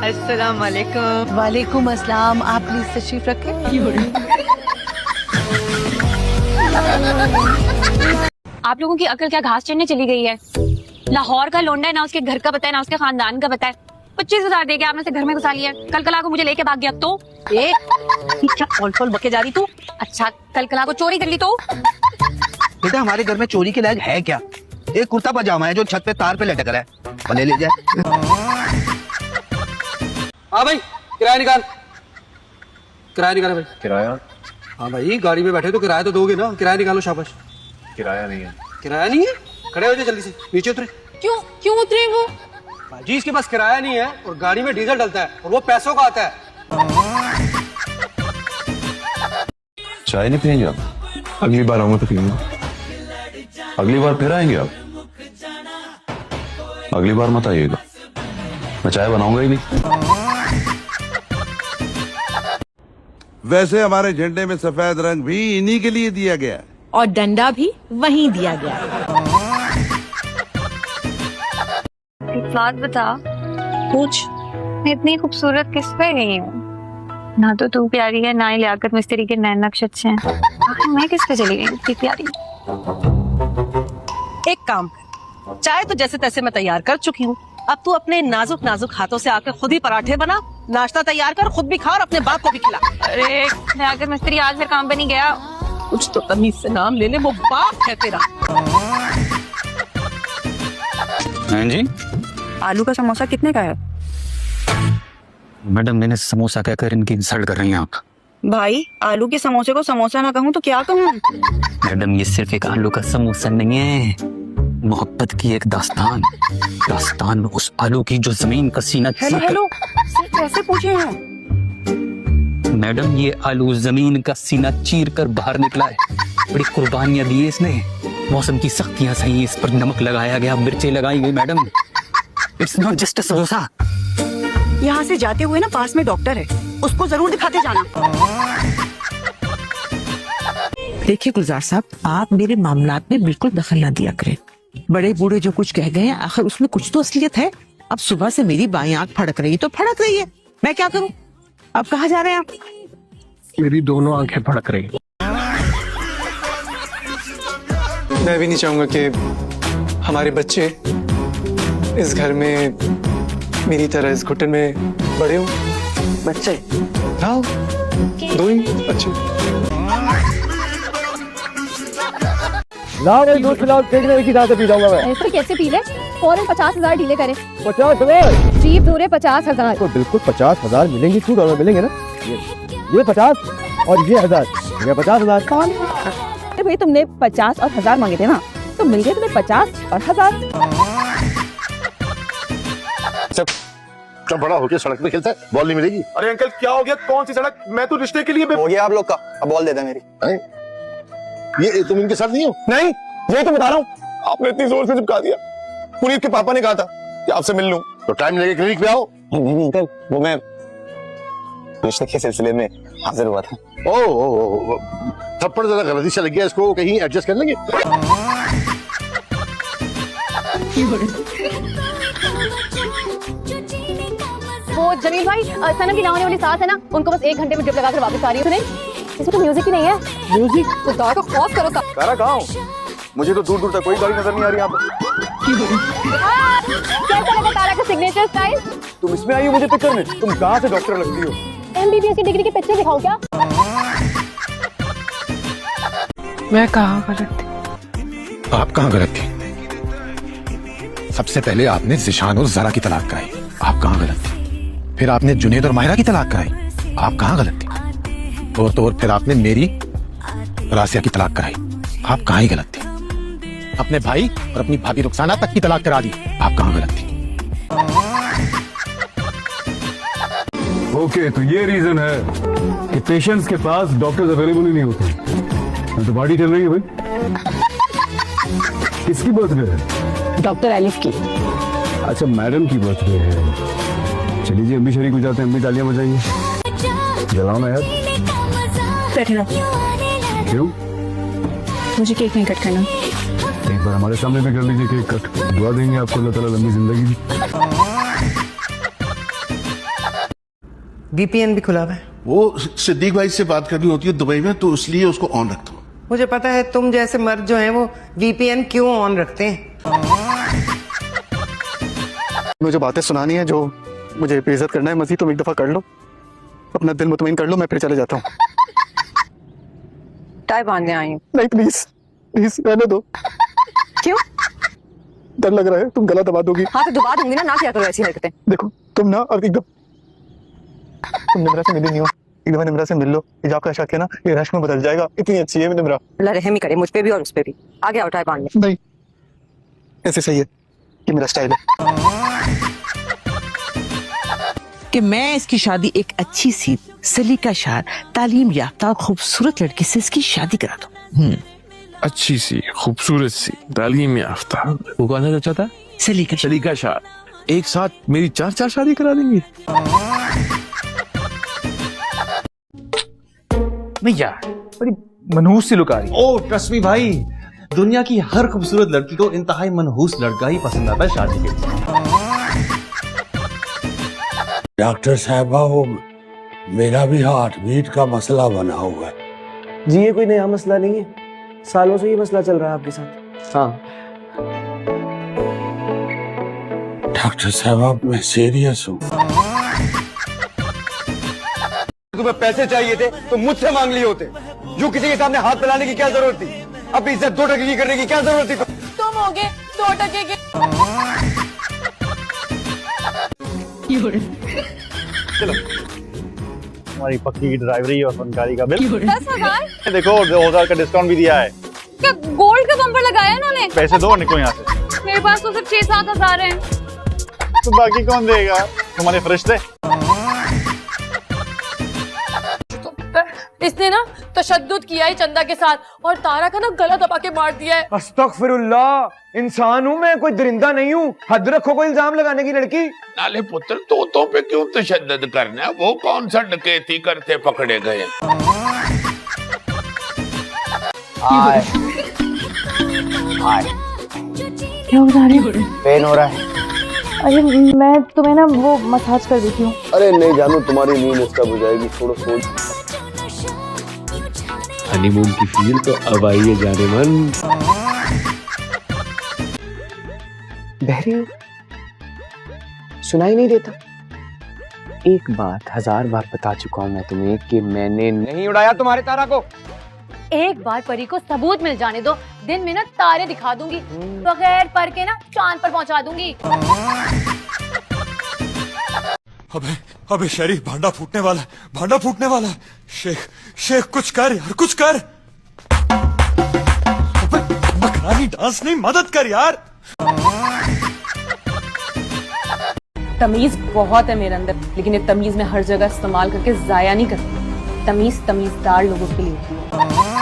अस्सलाम वालेकुम। वालेकुम अस्सलाम। आप प्लीज तशरीफ रखें। आप लोगों की अकल क्या घास चढ़ने चली गई है? लाहौर का लोंडा है, ना उसके घर का पता है ना उसके खानदान का पता है। 25,000 दे के आपने से घर में घुसा लिया। कल को मुझे लेके भाग गया तो क्या फॉल बके जा रही तू? अच्छा, कल को चोरी कर ली तो? बेटा हमारे घर में चोरी के लायक है क्या? एक कुर्ता पजामा है जो छत पे तार पे लटक रहा है, भले ले जाए। हाँ भाई, किराया निकाल। किराया निकाल भाई। किराया? हाँ भाई, गाड़ी में बैठे तो किराया तो दोगे ना। किराया निकालो, शाबाश। किराया नहीं है। किराया नहीं है? खड़े हो जाए जल्दी से, नीचे उतरे। क्यों उतरे वो? जी इसके पास किराया नहीं है और गाड़ी में डीजल डलता है और वो पैसों का आता है। चाय नहीं पियेंगे आप? अगली बार आऊंगा तो पीऊंगा। अगली बार फिर आएंगे आप? अगली बार मत आइएगा, मैं चाय बनाऊंगा ही नहीं। वैसे हमारे झंडे में सफेद रंग भी इन्हीं के लिए दिया गया और डंडा भी वहीं दिया गया। एक बात बता, पूछ। मैं इतनी खूबसूरत किस पे गई हूँ? ना तो तू प्यारी है, ना ही लियाकत मिस्त्री के नैन नक्श अच्छे हैं। आखिर मैं किस पे चली गई इतनी प्यारी? एक काम कर, चाय तो जैसे तैसे मैं तैयार कर चुकी हूँ। अब तू अपने नाजुक नाजुक हाथों से आकर खुद ही पराठे बना, नाश्ता तैयार कर, खुद भी खा और अपने बाप को भी खिला। अरे लियाकत मिस्त्री आज फिर काम पे नहीं गया। कुछ तो तमीज से नाम ले ले, वो बाप है तेरा। जी, आलू का समोसा कितने का है? मैडम मैंने समोसा कहकर इनकी इंसल्ट कर रही हैं आप। भाई, आलू के समोसे को समोसा ना कहूँ तो क्या कहूँ? मैडम ये सिर्फ एक आलू का समोसा नहीं है, मोहब्बत की एक दास्तान। दास्तान में उस आलू की जो जमीन का सीना हेलो, सिर्फ कैसे पूछे हैं? मैडम ये आलू जमीन का सीना चीर कर बाहर निकला है। बड़ी कुर्बानियां दी है इसने, मौसम की सख्तियां सही, इस पर नमक लगाया गया, मिर्चें लगाई गई। Madam it's not just a samosa. यहाँ से जाते हुए ना पास में डॉक्टर है, उसको जरूर दिखाते जाना। देखिए गुलजार साहब, आप मेरे मामलात में बिल्कुल दखल ना दिया करें। बड़े बूढ़े जो कुछ कह गए हैं, आखिर उसमें कुछ तो असलियत है। अब सुबह से मेरी बाई आंख फड़क रही तो फड़क रही है, मैं क्या करूं? अब कहाँ जा रहे हैं आप? मेरी दोनों आंखें फड़क रही। मैं भी नहीं चाहूंगा कि हमारे बच्चे इस घर में मेरी तरह इस घुटन में बड़े हों। बच्चे? हाँ, दो ही बच्चे। लाओ भाई दूध पिलाओ, देखने की दांत पी जाऊंगा मैं। ऐसे कैसे पी ले? फौरन 50,000 ढीले करे। 50,000? जीप दूरे 50,000। तो बिल्कुल 50,000 मिलेंगे, छूट और मिलेंगे ना। ये 50 और ये 1000, ये 50,000। कौन? भाई तुमने 50 और 1000 मांगे थे ना, तो मिल गए तुम्हें 50 और 1000। जब बड़ा होके सड़क पे खेलता है, बॉल नहीं मिलेगी। अरे अंकल क्या हो गया? कौन सी सड़क? मैं तो रिश्ते के लिए हो गया आप लोग का, अब बॉल दे दे मेरी। ये तुम इनके साथ नहीं हो? नहीं, यही तो बता रहा हूँ। आपने इतनी जोर से चिपका दिया। पुनीत के पापा ने कहा था कि आपसे मिल लूं। तो टाइम लेके क्लिनिक पे आओ। नहीं अंकल, वो मैं रिश्ते के सिलसिले में हाजिर हुआ था। ओ, थप्पड़ जरा गलती से लग गया, इसको कहीं एडजस्ट कर लेंगे। वो जमील भाई, सनम की ना होने वाली सास है ना, उनको बस 1 घंटे में ड्रिप लगाकर वापस आ रही है। इसमें तो म्यूजिक ही नहीं है। म्यूजिक? तो दौड़ को क्रॉस करो। सारा गाँव, मुझे तो दूर दूर तक कोई गाड़ी नजर नहीं आ रही यहाँ पर। कैसा लगा तारा का सिग्नेचर स्टाइल? तुम इसमें आई हो मुझे पिक करने? तुम कहाँ से डॉक्टर लगती हो? MBBS की डिग्री के पिक्चर दिखाओ क्या? मैं कहाँ गलत थी? आप कहाँ गलत थी? सबसे पहले आपने जिशान और जरा की तलाक कराई, आप कहाँ गलत थी? फिर आपने जुनेद और मायरा की तलाक कराई, आप कहाँ गलत थी? और तो और फिर आपने मेरी रासिया की तलाक कराई, आप कहाँ ही गलत थी? अपने भाई और अपनी भाभी रुखसाना तक की तलाक करा दी, आप कहाँ गलत थी? ओके, तो ये रीजन है कि पेशेंट्स के पास डॉक्टर्स अवेलेबल ही नहीं होते। तो पार्टी चल रही है भाई। किसकी बर्थडे है? डॉक्टर एलिफ की। अच्छा, मैडम की बर्थडे है। चलिए जी, हम भी शरीक हो जाते हैं, हम भी तालियां बजाएंगे। जलाओ ना यार। बैठे ना। क्यों? मुझे केक नहीं कट करना। एक बार हमारे सामने भी कर लीजिए केक कट। दुआ देंगे आपको, अल्लाह ताला लंबी जिंदगी दी। VPN भी खुला हुआ है। वो सिद्दीक भाई से बात करनी होती है दुबई में, तो इसलिए उसको ऑन रखता हूँ। मुझे पता है तुम जैसे मर्द जो हैं वो VPN क्यों ऑन रखते हैं। मुझे बातें सुनानी है, जो मुझे बेइज्जत करना है मजीद तुम एक दफा कर लो, अपना दिल मुतमईन कर लो, मैं फिर चले जाता हूँ। टाई बांधने आई हूँ। नहीं प्लीज प्लीज रहने दो। क्यों? डर लग रहा है तुम गला दबा दोगी। हाँ तो दबा दूंगी ना किया करो ऐसी हरकतें। देखो तुम ना अब एकदम, तुम निम्रा से मिली नहीं हो, एक दफा निम्रा से मिल लो, हिजाब का शक है ना ये रश्क में बदल जाएगा। इतनी अच्छी है निम्रा। अल्लाह रहम ही करे मुझ पे भी और उस पे भी। आगे आओ टाई बांधने। नहीं ऐसे सही है, ये मेरा स्टाइल है कि मैं इसकी शादी एक अच्छी सी सलीकाशार तालीम याफ्ता और खूबसूरत लड़की से इसकी शादी करा दूं। अच्छी सी खूबसूरत सी तालीम याफ्ता, वो कौन सा चाहता है? सलीका शाह। एक साथ मेरी 4 शादी करा देंगे भैया। बड़ी मनहूस सी लुक आ रही है। ओह ट्रस्ट मी भाई, दुनिया की हर खूबसूरत लड़की को इंतहाई मनहूस लड़का ही पसंद आता है शादी के लिए। डॉक्टर साहबा, वो मेरा भी हार्ट बीट का मसला बना हुआ है। जी ये कोई नया मसला नहीं है, सालों से ये मसला चल रहा है आपके साथ। हाँ डॉक्टर साहबा, मैं सीरियस हूँ। तुम्हें पैसे चाहिए थे तो मुझसे मांग लिए होते, जो किसी के सामने हाथ फैलाने की क्या जरूरत थी? अपनी इज्जत 2 टके की करने की क्या जरूरत थी? तुम हो गए 2 टके के। चलो हमारी पक्की की ड्राइवरी और फनकारी का बिल 10,000। देखो 2,000 का डिस्काउंट भी दिया है। क्या गोल्ड का बम्पर लगाया इन्होंने? पैसे दो निकलो यहाँ से। मेरे पास तो सिर्फ 6-7 हजार है। तो बाकी कौन देगा? तुम्हारे फरिश्ते। इसने ना तशद्दुद किया है चंदा के साथ, और तारा का ना गला दबा के मार दिया है। अस्तगफिरुल्लाह, इंसान हूँ मैं, कोई दरिंदा नहीं हूँ। हद रखो कोई इल्जाम लगाने की लड़की। नाले पुत्र, तोतों पे क्यों तशद्दुद करना है? वो कौन सा डकैती करते पकड़े गए? क्या बता रही हो? पेन हो रहा है। अरे मैं तुम्हें ना वो मसाज कर देती हूँ। अरे नहीं जानू, तुम्हारी नींद इसका बुझाएगी, थोड़ा सोच। हनीमून की फील तो अब आई है जाने मन। बहरी सुनाई नहीं देता? एक बात 1000 बार बता चुका हूँ मैं तुम्हें कि मैंने नहीं उड़ाया तुम्हारे तारा को। एक बार परी को सबूत मिल जाने दो, दिन में ना तारे दिखा दूंगी, बगैर पर के ना चांद पर पहुंचा दूंगी। अबे शरीफ, भांडा फूटने वाला, भांडा फूटने वाला। शेख कुछ कर यार, कुछ कर। अबे मकरानी डांस नहीं, मदद कर यार। तमीज बहुत है मेरे अंदर, लेकिन ये तमीज में हर जगह इस्तेमाल करके जाया नहीं करती। तमीज तमीजदार लोगों के लिए होती है।